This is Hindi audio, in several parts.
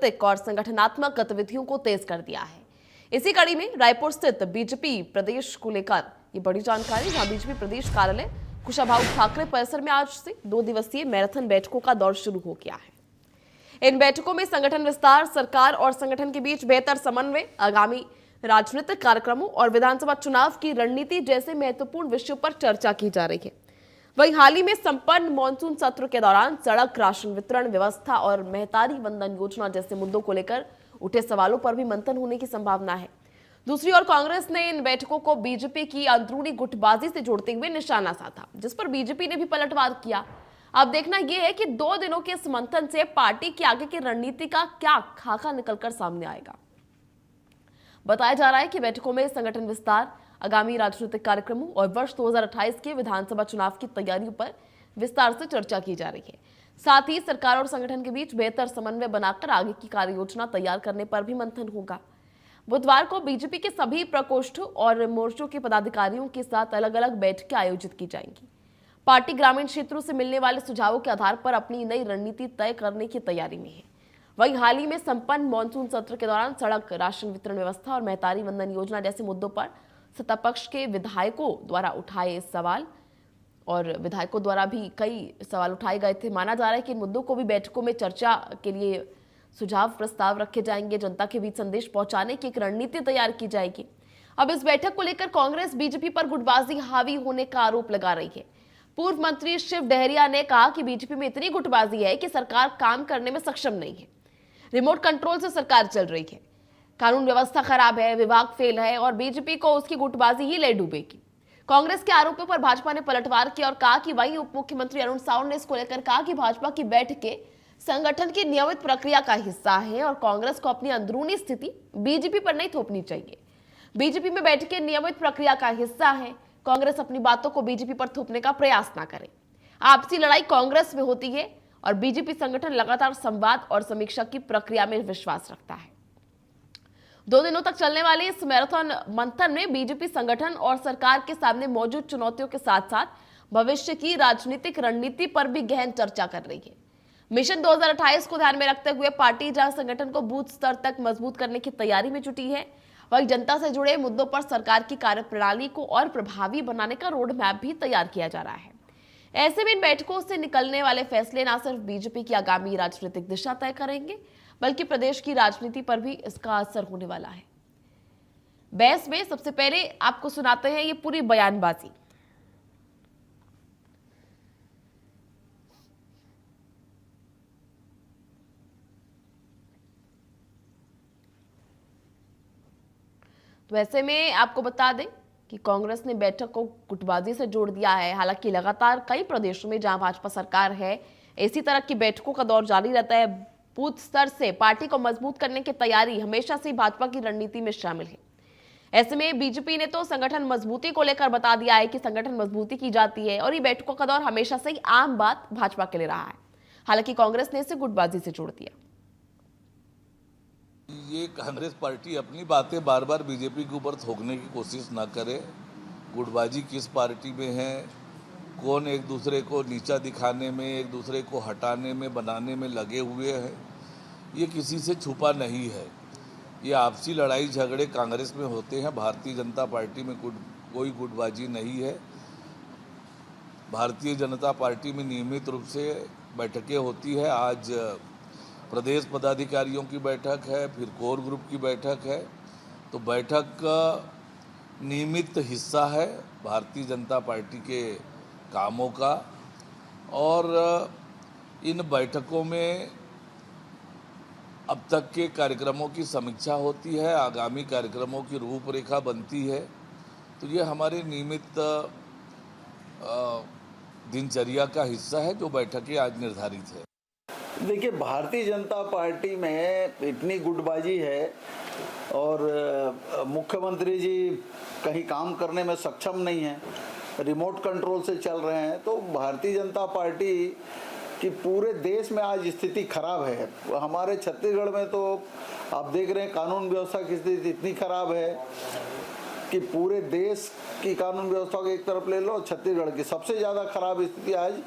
और संगठनात्मक गतिविधियों को तेज कर दिया है। इसी कड़ी में रायपुर स्थित बीजेपी प्रदेश को लेकर ये बड़ी जानकारी, जहां बीजेपी प्रदेश कार्यालय कुशाभाऊ ठाकरे परिसर में आज से 2 दिवसीय मैराथन बैठकों का दौर शुरू हो गया है। इन बैठकों में संगठन विस्तार, सरकार और संगठन के बीच बेहतर समन्वय, आगामी राजनीतिक कार्यक्रमों और विधानसभा चुनाव की रणनीति जैसे महत्वपूर्ण विषयों पर चर्चा की जा रही है। वहीं हाल ही में संपन्न मानसून सत्र के दौरान सड़क, राशन वितरण व्यवस्था और महतारी वंदन योजना जैसे मुद्दों को लेकर उठे सवालों पर भी मंथन होने की संभावना है। दूसरी ओर कांग्रेस ने इन बैठकों को बीजेपी की अंदरूनी गुटबाजी से जोड़ते हुए निशाना साधा, जिस पर बीजेपी ने भी पलटवार किया। अब देखना यह है कि 2 दिनों के इस मंथन से पार्टी की आगे की रणनीति का क्या खाका निकलकर सामने आएगा। बताया जा रहा है कि बैठकों में संगठन विस्तार, आगामी राजनीतिक कार्यक्रमों और वर्ष 2028 के विधानसभा चुनाव की तैयारियों पर विस्तार से चर्चा की जा रही है। साथ ही सरकार और संगठन के बीच बेहतर समन्वय बनाकर आगे की कार्य योजना तैयार करने पर भी मंथन होगा। बुधवार को बीजेपी के सभी प्रकोष्ठों और मोर्चों के पदाधिकारियों के साथ अलग अलग बैठकें आयोजित की जाएंगी। पार्टी ग्रामीण क्षेत्रों से मिलने वाले सुझावों के आधार पर अपनी नई रणनीति तय करने की तैयारी में है। वहीं हाल ही में संपन्न मानसून सत्र के दौरान सड़क, राशन वितरण व्यवस्था और महतारी वंदन योजना जैसे मुद्दों पर सत्ता पक्ष के विधायकों द्वारा उठाए सवाल और विधायकों द्वारा भी कई सवाल उठाए गए थे। माना जा रहा है कि इन मुद्दों को भी बैठकों में चर्चा के लिए सुझाव प्रस्ताव रखे जाएंगे। जनता के बीच संदेश पहुंचाने की एक रणनीति तैयार की जाएगी। अब इस बैठक को लेकर कांग्रेस बीजेपी पर गुटबाजी हावी होने का आरोप लगा रही है। पूर्व मंत्री शिव डहरिया ने कहा कि बीजेपी में इतनी गुटबाजी है कि सरकार काम करने में सक्षम नहीं है। रिमोट कंट्रोल से सरकार चल रही है, कानून व्यवस्था खराब है, विभाग फेल है और बीजेपी को उसकी गुटबाजी ही ले डूबेगी। कांग्रेस के आरोपों पर भाजपा ने पलटवार किया और कहा कि वहीं उप मुख्यमंत्री अरुण साव ने इसको लेकर कहा कि भाजपा की बैठकें संगठन की नियमित प्रक्रिया का हिस्सा है और कांग्रेस को अपनी अंदरूनी स्थिति बीजेपी पर नहीं थोपनी चाहिए। बीजेपी में बैठकें नियमित प्रक्रिया का हिस्सा है, कांग्रेस अपनी बातों को बीजेपी पर थोपने का प्रयास ना करे। आपसी लड़ाई कांग्रेस में होती है और बीजेपी संगठन लगातार संवाद और समीक्षा की प्रक्रिया में विश्वास रखता है। 2 दिनों तक चलने वाले इस मैराथन मंथन में बीजेपी संगठन और सरकार के सामने मौजूद चुनौतियों के साथ साथ भविष्य की राजनीतिक रणनीति पर भी गहन चर्चा कर रही है। मिशन 2028 को ध्यान में रखते हुए पार्टी जहां संगठन को बूथ स्तर तक मजबूत करने की तैयारी में जुटी है, वहीं जनता से जुड़े मुद्दों पर सरकार की कार्यप्रणाली को और प्रभावी बनाने का रोड मैप भी तैयार किया जा रहा है। ऐसे में इन बैठकों से निकलने वाले फैसले न सिर्फ बीजेपी की आगामी राजनीतिक दिशा तय करेंगे, बल्कि प्रदेश की राजनीति पर भी इसका असर होने वाला है। बहस में सबसे पहले आपको सुनाते हैं ये पूरी बयानबाजी। तो ऐसे में आपको बता दें कि कांग्रेस ने बैठक को गुटबाजी से जोड़ दिया है। हालांकि लगातार कई प्रदेशों में जहां भाजपा सरकार है, इसी तरह की बैठकों का दौर जारी रहता है। बूथ स्तर से पार्टी को मजबूत करने की तैयारी हमेशा से भाजपा की रणनीति में शामिल है। ऐसे में बीजेपी ने तो संगठन मजबूती को लेकर बता दिया है कि संगठन मजबूती की जाती है और ये बैठकों का दौर हमेशा से ही आम बात भाजपा के लिए रहा है। हालांकि कांग्रेस ने इसे गुटबाजी से जोड़ दिया। ये कांग्रेस पार्टी अपनी बातें बार बार बीजेपी के ऊपर थोपने की कोशिश ना करे। गुटबाजी किस पार्टी में है, कौन एक दूसरे को नीचा दिखाने में, एक दूसरे को हटाने में, बनाने में लगे हुए हैं, ये किसी से छुपा नहीं है। ये आपसी लड़ाई झगड़े कांग्रेस में होते हैं, भारतीय जनता पार्टी में कोई गुटबाजी नहीं है। भारतीय जनता पार्टी में नियमित रूप से बैठकें होती है। आज प्रदेश पदाधिकारियों की बैठक है, फिर कोर ग्रुप की बैठक है। तो बैठक का नियमित हिस्सा है भारतीय जनता पार्टी के कामों का और इन बैठकों में अब तक के कार्यक्रमों की समीक्षा होती है, आगामी कार्यक्रमों की रूपरेखा बनती है। तो ये हमारे नियमित दिनचर्या का हिस्सा है जो बैठकें आज निर्धारित है। देखिए, भारतीय जनता पार्टी में इतनी गुटबाजी है और मुख्यमंत्री जी कहीं काम करने में सक्षम नहीं है, रिमोट कंट्रोल से चल रहे हैं। तो भारतीय जनता पार्टी की पूरे देश में आज स्थिति खराब है। हमारे छत्तीसगढ़ में तो आप देख रहे हैं कानून व्यवस्था की स्थिति इतनी खराब है कि पूरे देश की कानून व्यवस्था को एक तरफ ले लो, छत्तीसगढ़ की सबसे ज़्यादा खराब स्थिति आज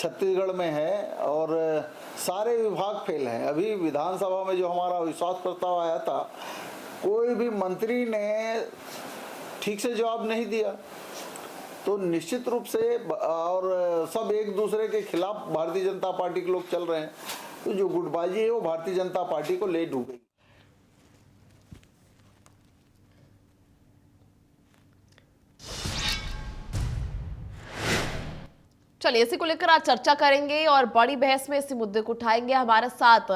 छत्तीसगढ़ में है और सारे विभाग फेल हैं। अभी विधानसभा में जो हमारा विश्वास प्रस्ताव आया था, कोई भी मंत्री ने ठीक से जवाब नहीं दिया। तो निश्चित रूप से और सब एक दूसरे के खिलाफ भारतीय जनता पार्टी के लोग चल रहे हैं, तो जो गुटबाजी है वो भारतीय जनता पार्टी को ले डूबेगी। चलिए, इसी को लेकर आज चर्चा करेंगे और बड़ी बहस में इसी मुद्दे को उठाएंगे। हमारे साथ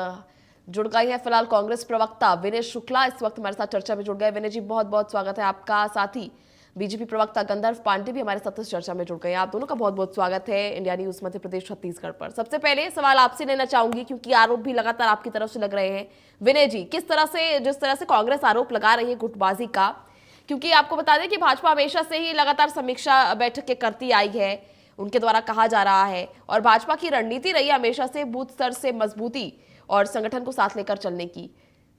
जुड़ गई है फिलहाल कांग्रेस प्रवक्ता विनय शुक्ला, इस वक्त हमारे साथ चर्चा में जुड़ गए। विनय जी, बहुत बहुत स्वागत है आपका। साथ ही बीजेपी प्रवक्ता गंधर्व पांडे भी हमारे साथ इस चर्चा में जुड़ गए हैं। आप दोनों का बहुत बहुत स्वागत है इंडिया न्यूज मध्य प्रदेश छत्तीसगढ़ पर। सबसे पहले सवाल आपसे लेना चाहूंगी, क्योंकि आरोप भी लगातार आपकी तरफ से लग रहे हैं। विनय जी, जिस तरह से कांग्रेस आरोप लगा रही है गुटबाजी का, क्योंकि आपको बता दें कि भाजपा हमेशा से ही लगातार समीक्षा बैठकें करती आई है, उनके द्वारा कहा जा रहा है, और भाजपा की रणनीति रही हमेशा से बूथ स्तर से मजबूती और संगठन को साथ लेकर चलने की।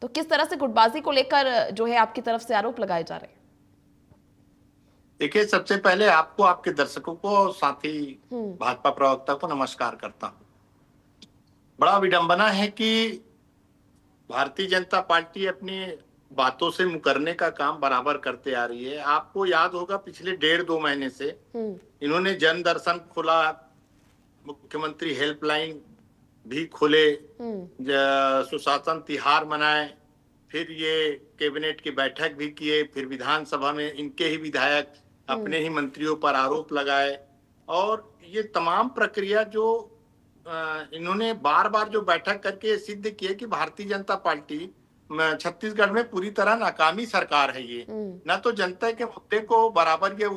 तो किस तरह से गुटबाजी को लेकर जो है आपकी तरफ से आरोप लगाए जा रहे हैं? देखिए, सबसे पहले आपको, आपके दर्शकों को और साथ ही भाजपा प्रवक्ता को नमस्कार करता हूं। बड़ा विडंबना है कि भारतीय जनता पार्टी अपनी बातों से मुकरने का काम बराबर करते आ रही है। आपको याद होगा पिछले 1.5-2 महीने से इन्होंने जन दर्शन खोला, मुख्यमंत्री हेल्पलाइन भी खोले, सुशासन तिहार मनाए, फिर ये कैबिनेट की बैठक भी किए, फिर विधानसभा में इनके ही विधायक अपने ही मंत्रियों पर आरोप लगाए, और ये तमाम प्रक्रिया जो इन्होंने बार बार जो बैठक करके सिद्ध किए कि भारतीय जनता पार्टी छत्तीसगढ़ में पूरी तरह नाकामी सरकार है। ये ना तो जनता के मुद्दे को बराबर ये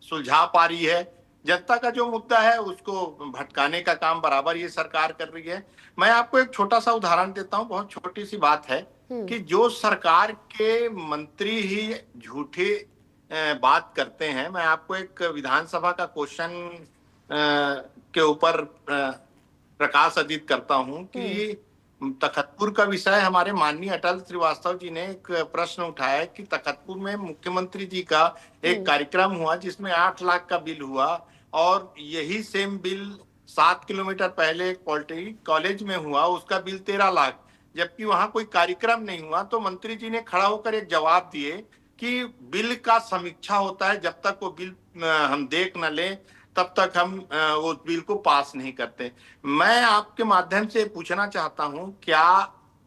सुलझा पा रही है, जनता का जो मुद्दा है उसको भटकाने का काम बराबर ये सरकार कर रही है। मैं आपको एक छोटा सा उदाहरण देता हूँ, बहुत छोटी सी बात है कि जो सरकार के मंत्री ही झूठे बात करते हैं। मैं आपको एक विधानसभा का क्वेश्चन के ऊपर प्रकाश अर्पित करता हूं कि तखतपुर का विषय हमारे माननीय अटल श्रीवास्तव जी ने एक प्रश्न उठाया कि तखतपुर में मुख्यमंत्री जी का एक कार्यक्रम हुआ जिसमें 8 लाख का बिल हुआ, और यही सेम बिल 7 किलोमीटर पहले एक पॉलिटेक्निक कॉलेज में हुआ, उसका बिल 13 लाख, जबकि वहां कोई कार्यक्रम नहीं हुआ। तो मंत्री जी ने खड़ा होकर एक जवाब दिए कि बिल का समीक्षा होता है, जब तक वो बिल हम देख न लें तब तक हम वो बिल को पास नहीं करते। मैं आपके माध्यम से पूछना चाहता हूं, क्या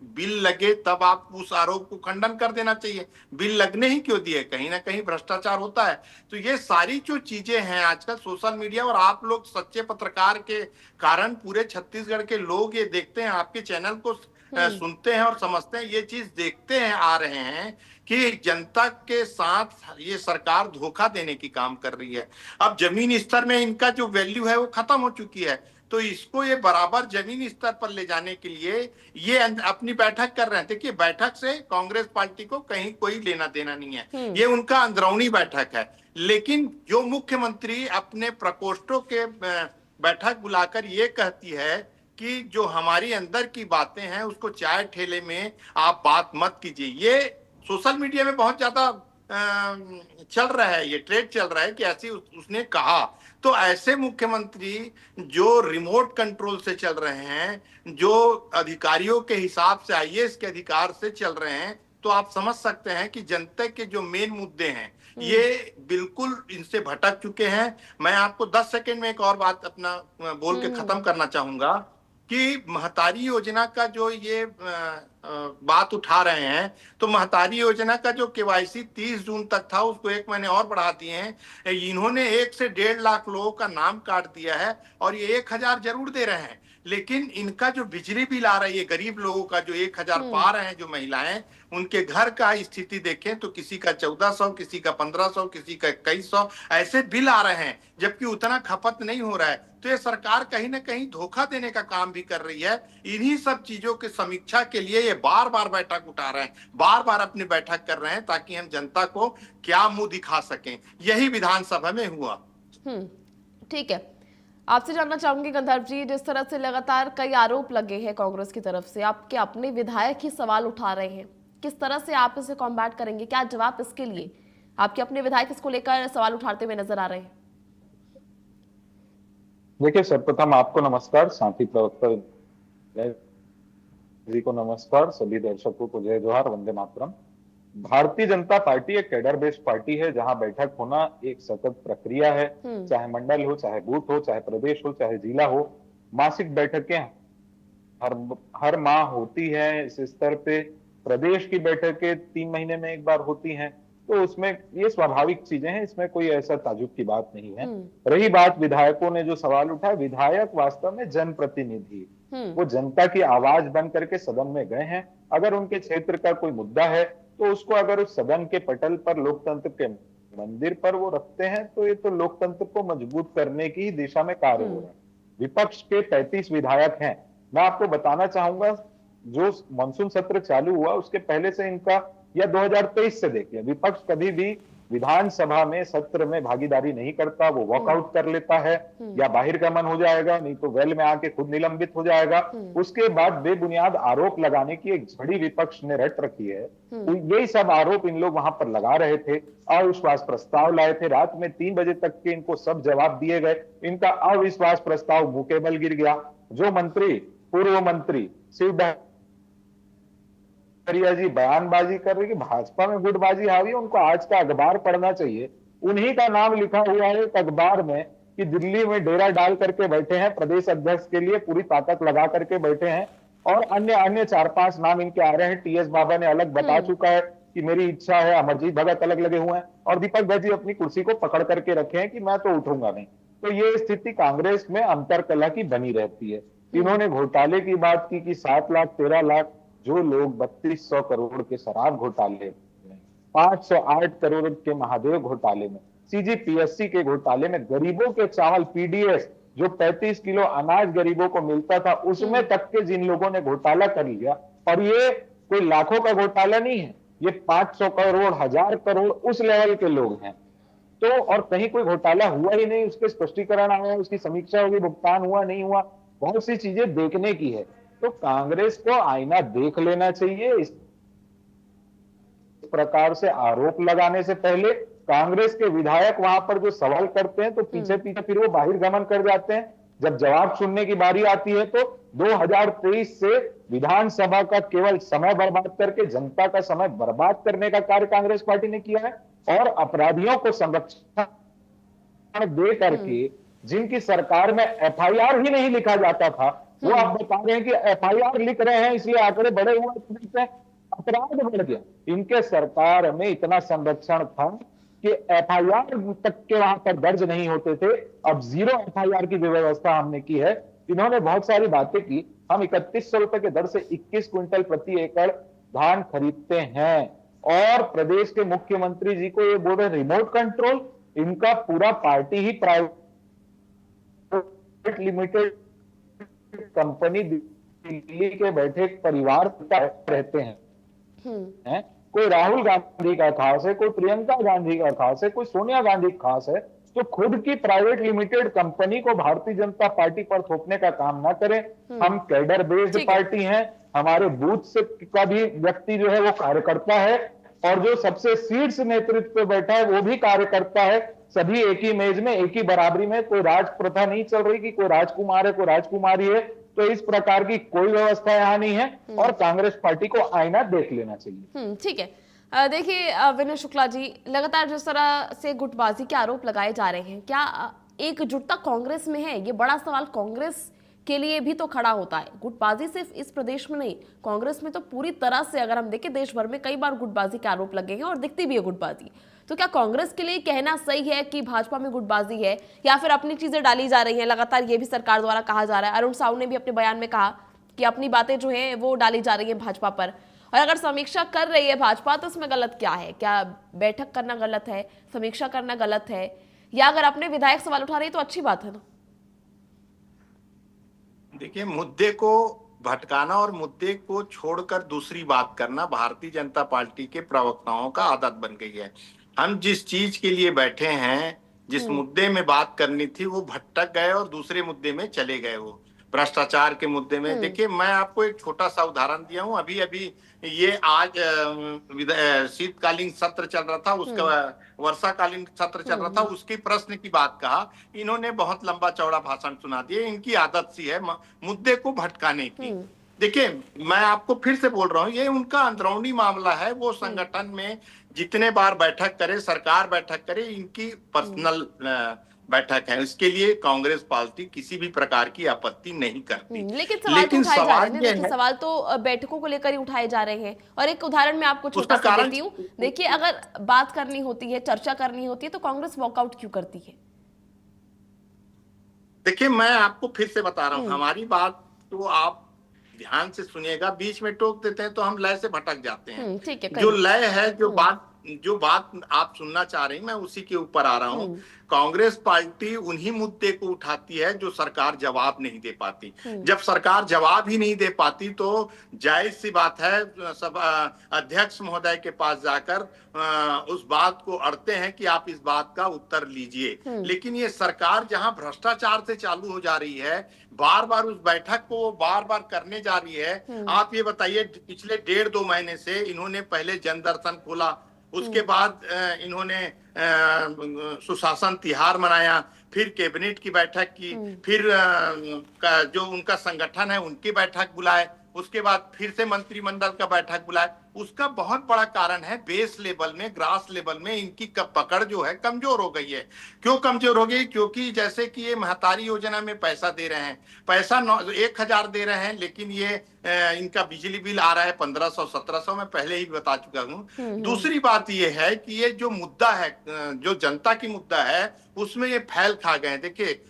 बिल लगे तब आप उस आरोप को खंडन कर देना चाहिए? बिल लगने ही क्यों दिए? कहीं ना कहीं भ्रष्टाचार होता है। तो ये सारी जो चीजें हैं आजकल सोशल मीडिया, और आप लोग सच्चे पत्रकार के कारण पूरे छत्तीसगढ़ के लोग ये देखते हैं, आपके चैनल को सुनते हैं और समझते हैं, ये चीज देखते हैं आ रहे हैं कि जनता के साथ ये सरकार धोखा देने की काम कर रही है। अब जमीन स्तर में इनका जो वैल्यू है वो खत्म हो चुकी है, तो इसको ये बराबर जमीन स्तर पर ले जाने के लिए ये अपनी बैठक कर रहे हैं। देखिए, बैठक से कांग्रेस पार्टी को कहीं कोई लेना देना नहीं है, ये उनका अंदरूनी बैठक है। लेकिन जो मुख्यमंत्री अपने प्रकोष्ठों के बैठक बुलाकर ये कहती है कि जो हमारी अंदर की बातें हैं उसको चाय ठेले में आप बात मत कीजिए, ये सोशल मीडिया में बहुत ज्यादा चल रहा है, ये ट्रेड चल रहा है कि ऐसी उसने कहा। तो ऐसे मुख्यमंत्री जो रिमोट कंट्रोल से चल रहे हैं, जो अधिकारियों के हिसाब से आईएएस के अधिकार से चल रहे हैं, तो आप समझ सकते हैं कि जनता के जो मेन मुद्दे हैं ये बिल्कुल इनसे भटक चुके हैं। मैं आपको 10 सेकंड में एक और बात अपना बोल के खत्म करना चाहूंगा कि महतारी योजना का जो ये बात उठा रहे हैं, तो महतारी योजना का जो केवाईसी 30 जून तक था उसको 1 महीने और बढ़ा दिए हैं। इन्होंने 1 से 1.5 लाख लोगों का नाम काट दिया है, और ये 1000 जरूर दे रहे हैं, लेकिन इनका जो बिजली बिल आ रही है गरीब लोगों का, जो 1000 पा रहे हैं जो महिलाएं, उनके घर का स्थिति देखें तो किसी का 1400, किसी का 1500, किसी का 2100 ऐसे बिल आ रहे हैं, जबकि उतना खपत नहीं हो रहा है। तो ये सरकार कहीं ना कहीं धोखा देने का काम भी कर रही है। इन्हीं सब चीजों की समीक्षा के लिए ये बार बार बैठक उठा रहे हैं, बार बार अपनी बैठक कर रहे हैं, ताकि हम जनता को क्या मुंह दिखा सकें। यही विधानसभा में हुआ। ठीक है, आपसे जानना चाहूंगी गंधर्व जी, जिस तरह से लगातार कई आरोप लगे हैं कांग्रेस की तरफ से, आपके अपने विधायक ही सवाल उठा रहे हैं, किस तरह से आप इसे कॉम्बैट करेंगे? क्या जवाब इसके लिए? आपके अपने विधायक इसको लेकर सवाल उठाते हुए नजर आ रहे हैं। देखिए, सर्वप्रथम आपको नमस्कार, साथी प्रवक्ता जी को नमस्कार, सभी दर्शकों को जय जोहार, वंदे मातरम। भारतीय जनता पार्टी एक कैडर बेस्ड पार्टी है, जहां बैठक होना एक सतत प्रक्रिया है। चाहे मंडल हो, चाहे बूथ हो, चाहे प्रदेश हो, चाहे जिला हो, मासिक बैठकें हर हर माह होती है। इस स्तर पे प्रदेश की बैठकें 3 महीने में एक बार होती हैं, तो उसमें ये स्वाभाविक चीजें हैं, इसमें कोई ऐसा ताजुब की बात नहीं है। रही बात विधायकों ने जो सवाल उठाया, विधायक वास्तव में जनप्रतिनिधि, वो जनता की आवाज बन करके सदन में गए हैं। अगर उनके क्षेत्र का कोई मुद्दा है तो उसको अगर उस सदन के पटल पर, लोकतंत्र के मंदिर पर वो रखते हैं, तो ये तो लोकतंत्र को मजबूत करने की दिशा में कार्य हो रहा है। विपक्ष के 35 विधायक हैं। मैं आपको बताना चाहूंगा, जो मानसून सत्र चालू हुआ उसके पहले से इनका, या 2023 से देखिए, विपक्ष कभी भी विधानसभा में सत्र में भागीदारी नहीं करता। वो वॉकआउट कर लेता है या बहिर्गमन हो जाएगा, नहीं तो वेल में आके खुद निलंबित हो जाएगा। उसके बाद बेबुनियाद आरोप लगाने की एक झड़ी विपक्ष ने रट रखी है। तो यही सब आरोप इन लोग वहां पर लगा रहे थे। अविश्वास प्रस्ताव लाए थे, रात में 3 बजे तक के इनको सब जवाब दिए गए। इनका अविश्वास प्रस्ताव मुकेबल गिर गया। जो मंत्री, पूर्व मंत्री शिव खरिया जी बयानबाजी कर रही कि भाजपा में गुटबाजी हावी है, उनको आज का अखबार पढ़ना चाहिए। उन्हीं का नाम लिखा हुआ है एक अखबार में कि दिल्ली में डेरा डाल करके बैठे हैं, प्रदेश अध्यक्ष के लिए पूरी ताकत लगा करके बैठे हैं। और अन्य अन्य 4-5 नाम इनके आ रहे हैं। टीएस बाबा ने अलग बता चुका है कि मेरी इच्छा है, अमरजीत भगत अलग लगे हुए हैं, और दीपक भाई अपनी कुर्सी को पकड़ करके रखे हैं कि मैं तो उठूंगा नहीं। तो ये स्थिति कांग्रेस में अंतरकलह की बनी रहती है। इन्होंने घोटाले की बात की कि 7 लाख 13 लाख जो लोग 3200 करोड़ के शराब घोटाले में, 508 करोड़ के महादेव घोटाले में, सीजीपीएससी के घोटाले में, गरीबों के चावल पीडीएस जो 35 किलो अनाज गरीबों को मिलता था, उसमें तक के जिन लोगों ने घोटाला कर लिया, और ये कोई लाखों का घोटाला नहीं है, ये 500 करोड़ 1000 करोड़ उस लेवल के लोग हैं। तो और कहीं कोई घोटाला हुआ ही नहीं, उसके स्पष्टीकरण आए, उसकी समीक्षा होगी, भुगतान हुआ नहीं हुआ, बहुत सी चीजें देखने की है। तो कांग्रेस को आईना देख लेना चाहिए। इस प्रकार से आरोप लगाने से पहले कांग्रेस के विधायक वहां पर जो सवाल करते हैं तो पीछे पीछे फिर वो बहिर्गमन कर जाते हैं। जब जवाब सुनने की बारी आती है तो 2023 से विधानसभा का केवल समय बर्बाद करके जनता का समय बर्बाद करने का कार्य कांग्रेस पार्टी ने किया है, और अपराधियों को संरक्षण दे करके, जिनकी सरकार में एफआईआर ही नहीं लिखा जाता था, वो आप बता रहे हैं कि एफआईआर लिख रहे हैं इसलिए आंकड़े बढ़े हुए, अपराध बढ़ गया। इनके सरकार में इतना संरक्षण था कि एफआईआर तक के वहां पर दर्ज नहीं होते थे। अब 0 एफआईआर की व्यवस्था हमने की है। इन्होंने बहुत सारी बातें की। हम 3100 रुपए के दर से 21 क्विंटल प्रति एकड़ धान खरीदते हैं, और प्रदेश के मुख्यमंत्री जी को ये बोल रहे रिमोट कंट्रोल। इनका पूरा पार्टी ही प्राइवेट लिमिटेड कंपनी दिल्ली के बैठे परिवार रहते हैं। कोई राहुल गांधी का खास है, कोई प्रियंका गांधी का खास है, कोई सोनिया गांधी का खास है। तो खुद की प्राइवेट लिमिटेड कंपनी को भारतीय जनता पार्टी पर थोपने का काम ना करें। हम कैडर बेस्ड पार्टी हैं। हमारे बूथ से का भी व्यक्ति जो है वो कार्यकर्ता है, और जो सबसे शीर्ष नेतृत्व पे बैठा है वो भी कार्यकर्ता है। सभी एक ही मेज में, एक ही बराबरी में। कोई राज प्रथा नहीं चल रही कि कोई राजकुमार है, कोई राजकुमारी है। तो इस प्रकार की कोई व्यवस्था यहाँ नहीं है, और कांग्रेस पार्टी को आईना देख लेना चाहिए। ठीक है। देखिए विनय शुक्ला जी, लगातार जिस तरह से गुटबाजी के आरोप लगाए जा रहे हैं, क्या एकजुटता कांग्रेस में है? ये बड़ा सवाल कांग्रेस के लिए भी तो खड़ा होता है। गुटबाजी सिर्फ इस प्रदेश में नहीं, कांग्रेस में तो पूरी तरह से अगर हम देखें देश भर में कई बार गुटबाजी के आरोप लगे हैं और दिखती भी है गुटबाजी। तो क्या कांग्रेस के लिए कहना सही है कि भाजपा में गुटबाजी है, या फिर अपनी चीजें डाली जा रही हैं? लगातार ये भी सरकार द्वारा कहा जा रहा है। अरुण साहू ने भी अपने बयान में कहा कि अपनी बातें जो है वो डाली जा रही है भाजपा पर। और अगर समीक्षा कर रही है भाजपा तो इसमें गलत क्या है? क्या बैठक करना गलत है, समीक्षा करना गलत है, या अगर अपने विधायक सवाल उठा रही है तो अच्छी बात है ना? देखिए, मुद्दे को भटकाना और मुद्दे को छोड़कर दूसरी बात करना भारतीय जनता पार्टी के प्रवक्ताओं का आदत बन गई है। हम जिस चीज के लिए बैठे हैं, जिस मुद्दे में बात करनी थी, वो भटक गए और दूसरे मुद्दे में चले गए। वो भ्रष्टाचार के मुद्दे में। देखिए, मैं आपको एक छोटा सा उदाहरण दिया हूँ। अभी अभी ये आज शीतकालीन सत्र चल रहा था, उसका वर्षाकालीन सत्र चल रहा था, उसकी प्रश्न की बात कहा। इन्होंने बहुत लंबा चौड़ा भाषण सुना दिए। इनकी आदत सी है मुद्दे को भटकाने की। देखिए, मैं आपको फिर से बोल रहा हूँ, ये उनका अंदरूनी मामला है। वो संगठन में जितने बार बैठक करे, सरकार बैठक करे, इनकी पर्सनल बैठक है। इसके लिए कांग्रेस पार्टी किसी भी प्रकार की आपत्ति नहीं करती। लेकिन सवाल तो उठाए जा रहे हैं। देखिए, सवाल तो बैठकों को लेकर ही उठाए जा रहे हैं। और एक उदाहरण मैं आपको छोटा सा देती हूँ। देखिए, अगर बात करनी होती है, चर्चा करनी होती है, तो कांग्रेस वॉकआउट क्यों करती है? देखिए, मैं आपको फिर से बता रहा हूँ, हमारी बात तो आप ध्यान से सुनिएगा। बीच में टोक देते हैं तो हम लय से भटक जाते हैं। ठीक है, जो लय है, जो बात आप सुनना चाह रही, मैं उसी के ऊपर आ रहा हूँ। कांग्रेस पार्टी उन्हीं मुद्दे को उठाती है जो सरकार जवाब नहीं दे पाती। जब सरकार जवाब ही नहीं दे पाती तो जायज सी बात है, सब अध्यक्ष महोदय के पास जाकर उस बात को अड़ते हैं कि आप इस बात का उत्तर लीजिए। लेकिन ये सरकार जहां भ्रष्टाचार से चालू हो जा रही है, बार बार उस बैठक को बार बार करने जा रही है। आप ये बताइए, पिछले 1.5-2 महीने से इन्होंने पहले जनदर्शन खोला, उसके बाद इन्होंने सुशासन तिहार मनाया, फिर कैबिनेट की बैठक की, फिर जो उनका संगठन है उनकी बैठक बुलाए, उसके बाद फिर से मंत्रिमंडल का बैठक बुलाए। उसका बहुत बड़ा कारण है बेस लेवल में, ग्रास लेवल में इनकी पकड़ जो है कमजोर हो गई है। क्यों कमजोर हो गई? क्योंकि जैसे कि ये महतारी योजना में पैसा दे रहे हैं, पैसा 1,000 दे रहे हैं, लेकिन ये इनका बिजली बिल आ रहा है 1500-1700, मैं पहले ही बता चुका हूँ। दूसरी बात ये है कि ये जो मुद्दा है, जो जनता की मुद्दा है, उसमें ये फैल खा गए। देखिए,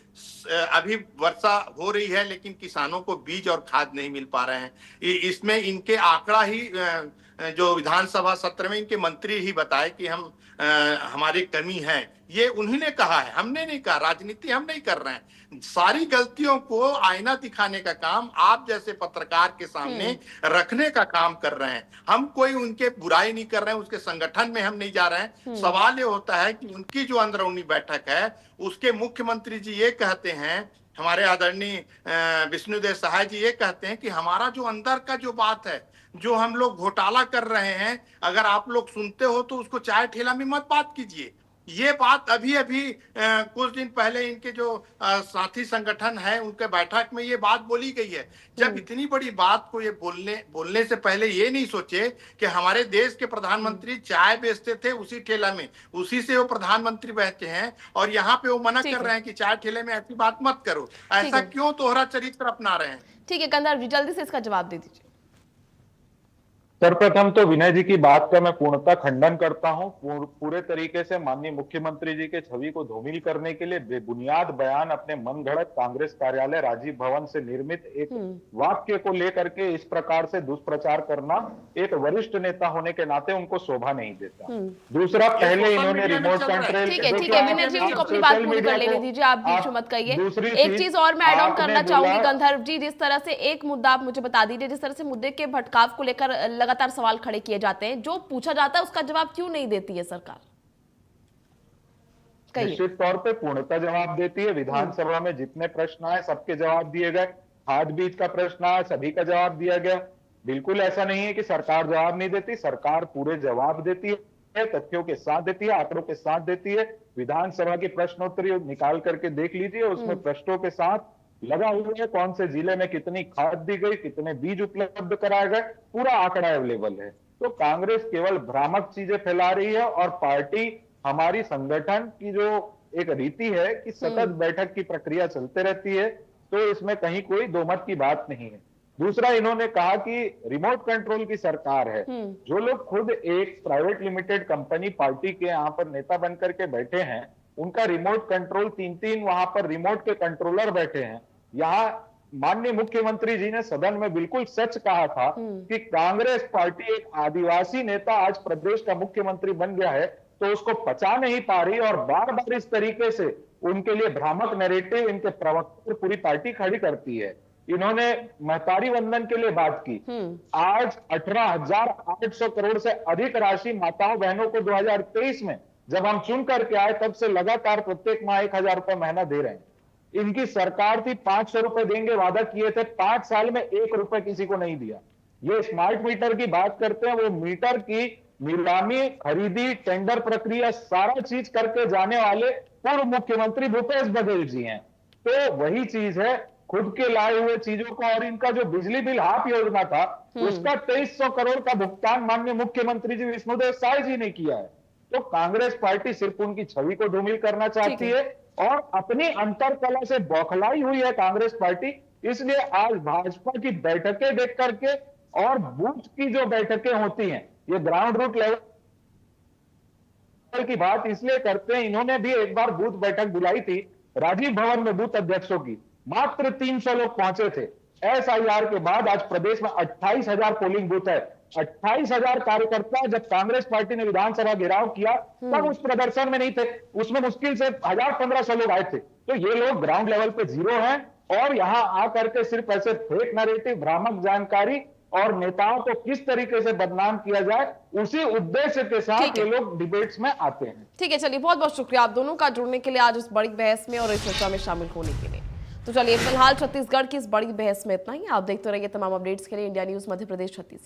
अभी वर्षा हो रही है लेकिन किसानों को बीज और खाद नहीं मिल पा रहे हैं। इसमें इनके आंकड़ा ही जो विधानसभा सत्र में इनके मंत्री ही बताए कि हमारी कमी है। ये उन्होंने कहा है, हमने नहीं कहा। राजनीति हम नहीं कर रहे हैं। सारी गलतियों को आईना दिखाने का काम आप जैसे पत्रकार के सामने रखने का काम कर रहे हैं। हम कोई उनके बुराई नहीं कर रहे हैं, उसके संगठन में हम नहीं जा रहे हैं। सवाल ये होता है कि उनकी जो अंदरूनी बैठक है, उसके मुख्यमंत्री जी ये कहते हैं, हमारे आदरणीय विष्णुदेव सहाय जी ये कहते हैं कि हमारा जो अंदर का जो बात है, जो हम लोग घोटाला कर रहे हैं, अगर आप लोग सुनते हो तो उसको चाय ठेला में मत बात कीजिए। ये बात अभी अभी कुछ दिन पहले इनके जो साथी संगठन है उनके बैठक में ये बात बोली गई है। जब इतनी बड़ी बात को ये बोलने से पहले ये नहीं सोचे कि हमारे देश के प्रधानमंत्री चाय बेचते थे उसी ठेला में, उसी से वो प्रधानमंत्री बैठे हैं, और यहाँ पे वो मना कर रहे हैं कि चाय ठेले में ऐसी बात मत करो। ऐसा क्यों तोहरा चरित्र अपना रहे हैं? ठीक है कंधार जी, जल्दी से इसका जवाब दे दीजिए। सर्वप्रथम तो विनय जी की बात का मैं पूर्णतः खंडन करता हूं। पूरे तरीके से माननीय मुख्यमंत्री जी के छवि को धूमिल करने के लिए बेबुनियाद बयान अपने मनगढ़ंत कांग्रेस कार्यालय राजीव भवन से निर्मित एक वाक्य को लेकर के इस प्रकार से दुष्प्रचार करना एक वरिष्ठ नेता होने के नाते उनको शोभा नहीं देता। दूसरा, पहले इन्होंने रिमोट कंट्रोल, ठीक है विनय जी, उनको अपनी बात पूरी कर लेने दीजिए, आप बीच में मत कहिए। एक चीज और मैं ऐड ऑन करना चाहूंगी गंधर्व जी, जिस तरह से एक मुद्दा आप मुझे बता दीजिए, जिस तरह से मुद्दे के भटकाव को लेकर लगातार सवाल खड़े किए जाते हैं, जो पूछा जाता है उसका जवाब क्यों नहीं देती है सरकार? निश्चित तौर पे पूर्णतः जवाब देती है। विधानसभा में जितने प्रश्न आए सबके जवाब दिए गए। खाद बीज का प्रश्न आया, सभी का जवाब दिया गया। बिल्कुल ऐसा नहीं है कि सरकार जवाब नहीं देती, सरकार पूरे जवाब देती है, तथ्यों के साथ देती है, आंकड़ों के साथ देती है। विधानसभा की प्रश्नोत्तरी निकाल करके देख लीजिए, उसमें प्रश्नों के साथ लगा हुआ है कौन से जिले में कितनी खाद दी गई, कितने बीज उपलब्ध कराए गए, पूरा आंकड़ा अवेलेबल है। तो कांग्रेस केवल भ्रामक चीजें फैला रही है, और पार्टी, हमारी संगठन की जो एक रीति है कि सतत बैठक की प्रक्रिया चलते रहती है, तो इसमें कहीं कोई दो मत की बात नहीं है। दूसरा, इन्होंने कहा कि रिमोट कंट्रोल की सरकार है। जो लोग खुद एक प्राइवेट लिमिटेड कंपनी पार्टी के यहाँ पर नेता बनकर के बैठे हैं, उनका रिमोट कंट्रोल 3-3 वहां पर रिमोट के कंट्रोलर बैठे हैं। यहाँ माननीय मुख्यमंत्री जी ने सदन में बिल्कुल सच कहा था कि कांग्रेस पार्टी एक आदिवासी नेता आज प्रदेश का मुख्यमंत्री बन गया है, तो उसको पचा नहीं पा रही, और बार बार इस तरीके से उनके लिए भ्रामक नैरेटिव इनके प्रवक्ता पूरी पार्टी खड़ी करती है। इन्होंने महतारी वंदन के लिए बात की। आज 18,800 करोड़ से अधिक राशि माताओं बहनों को 2023 में जब हम चुन करके आए तब से लगातार प्रत्येक माह 1,000 रुपए महीना दे रहे हैं। इनकी सरकार थी, 500 रुपए देंगे वादा किए थे, 5 साल में 1 रुपए किसी को नहीं दिया। ये स्मार्ट मीटर की बात करते हैं, वो मीटर की नीलामी, खरीदी, टेंडर प्रक्रिया सारा चीज करके जाने वाले पूर्व मुख्यमंत्री भूपेश बघेल जी हैं। तो वही चीज है, खुद के लाए हुए चीजों को, और इनका जो बिजली बिल हाफ योजना था उसका 2300 करोड़ का भुगतान माननीय मुख्यमंत्री जी विष्णुदेव साय जी ने किया है। तो कांग्रेस पार्टी सिर्फ उनकी छवि को धूमिल करना चाहती है और अपनी अंतरकला से बौखलाई हुई है कांग्रेस पार्टी। इसलिए आज भाजपा की बैठकें देख करके, और बूथ की जो बैठकें होती हैं, ये ग्राउंड रूट लेवल की बात इसलिए करते हैं, इन्होंने भी एक बार बूथ बैठक बुलाई थी राजीव भवन में बूथ अध्यक्षों की, मात्र 300 लोग पहुंचे थे। एसआईआर के बाद आज प्रदेश में 28,000 पोलिंग बूथ है, 28,000 कार्यकर्ता जब कांग्रेस पार्टी ने विधानसभा घेराव किया तब उस प्रदर्शन में नहीं थे, उसमें मुश्किल से 1,000-1,500 लोग आए थे। तो ये लोग ग्राउंड लेवल पे जीरो हैं और यहां आकर के सिर्फ ऐसे फेक नैरेटिव, भ्रामक जानकारी और नेताओं को किस तरीके से बदनाम किया जाए, उसी उद्देश्य के साथ ये लोग डिबेट्स में आते हैं। ठीक है, चलिए बहुत बहुत शुक्रिया आप दोनों का जुड़ने के लिए आज इस बड़ी बहस में और इस चर्चा में शामिल होने के लिए। तो चलिए फिलहाल छत्तीसगढ़ की इस बड़ी बहस में इतना ही। आप देखते रहिए तमाम अपडेट्स के लिए इंडिया न्यूज मध्य प्रदेश छत्तीसगढ़।